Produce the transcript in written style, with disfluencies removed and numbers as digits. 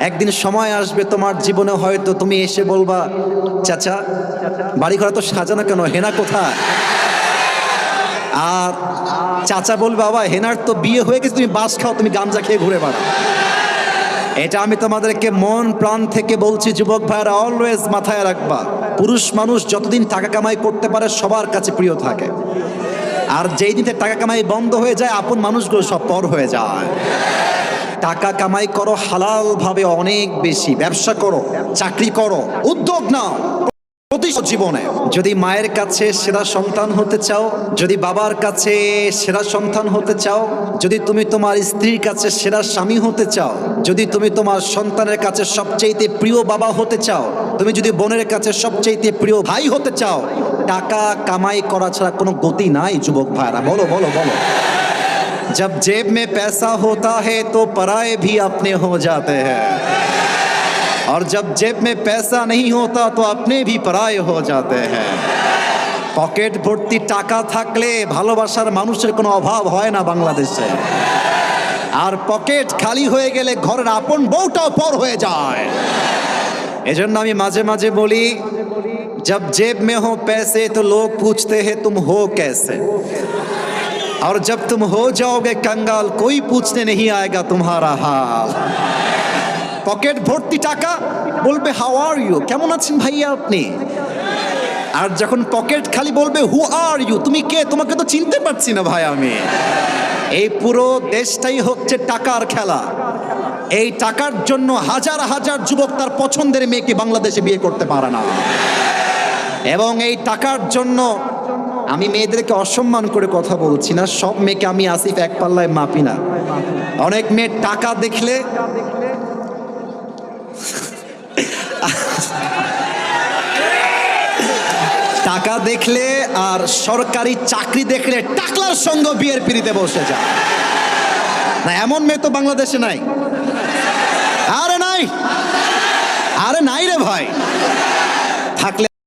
একদিন সময় আসবে তোমার জীবনে, হয়তো তুমি এসে বলবা, চাচা বাড়িঘর তো সাজানো কেন, হেনা কোথায়? আর চাচা বলবে, বাবা হেনার তো বিয়ে হয়ে গেছে, তুমি বাস খাও, তুমি গাঞ্জা খেয়ে ঘুরে বেড়াও। এটা আমি তোমাদেরকে মন প্রাণ থেকে বলছি, যুবক ভাইরা অলওয়েজ মাথায় রাখবা, পুরুষ মানুষ যতদিন টাকা কামাই করতে পারে সবার কাছে প্রিয় থাকে, আর যেই দিনে টাকা কামাই বন্ধ হয়ে যায় আপন মানুষগুলো সব পর হয়ে যায়। টাকা কামাই করো হালাল ভাবে, অনেক বেশি ব্যবসা করো, চাকরি করো, উদ্যোগ নাও জীবনে। যদি মায়ের কাছে সেরা সন্তান হতে চাও, যদি বাবার কাছে সেরা সন্তান হতে চাও, যদি তুমি তোমার স্ত্রীর কাছে সেরা স্বামী হতে চাও, যদি তুমি তোমার সন্তানের কাছে সবচেয়ে প্রিয় বাবা হতে চাও, তুমি যদি বোনের কাছে সবচেয়ে প্রিয় ভাই হতে চাও, টাকা কামাই করা ছাড়া কোনো গতি নাই যুবক ভাইরা। বলো বলো বলো। जब जेब में पैसा होता है तो पराये भी अपने हो जाते हैं, और जब जेब में पैसा नहीं होता तो अपने भी पराये हो जाते हैं। পকেট ভর্তি টাকা থাকলে ভালোবাসার মানুষের কোনো অভাব হয় না বাংলাদেশে, আর পকেট খালি হয়ে গেলে ঘরের আপন বউটাও পর হয়ে যায়। এজন্য আমি মাঝে মাঝে বলি, जब जेब में हो पैसे तो लोग पूछते हैं तुम हो कैसे, और जब तुम हो जाओगे कंगाल कोई पूछने नहीं आएगा तुम्हारा हाल। পকেট ভর্তি টাকা, বলবে হাউ আর ইউ, কেমন আছেন ভাইয়া আপনি, আর যখন পকেট খালি বলবে হু আর ইউ, তুমি কে, তোমাকে তো চিনতে পারছি না ভাই আমি। এই পুরো দেশটাই হচ্ছে টাকার খেলা। এই টাকার জন্য হাজার হাজার যুবক তার পছন্দের মেয়েকে বাংলাদেশে বিয়ে করতে পারে না, এবং এই টাকার জন্য আমি মেয়েদেরকে অসম্মান করে কথা বলছি না, সব মেয়েকে আমি আসিফ এক পাল্লায় মাপি না। অনেক মেয়ে টাকা দেখলে টাকা দেখলে আর সরকারি চাকরি দেখলে টাকলার সঙ্গে বিয়ের পিড়িতে বসে যায় না, এমন মেয়ে তো বাংলাদেশে নাই। আরে নাই, আরে নাই রে ভাই, থাকলে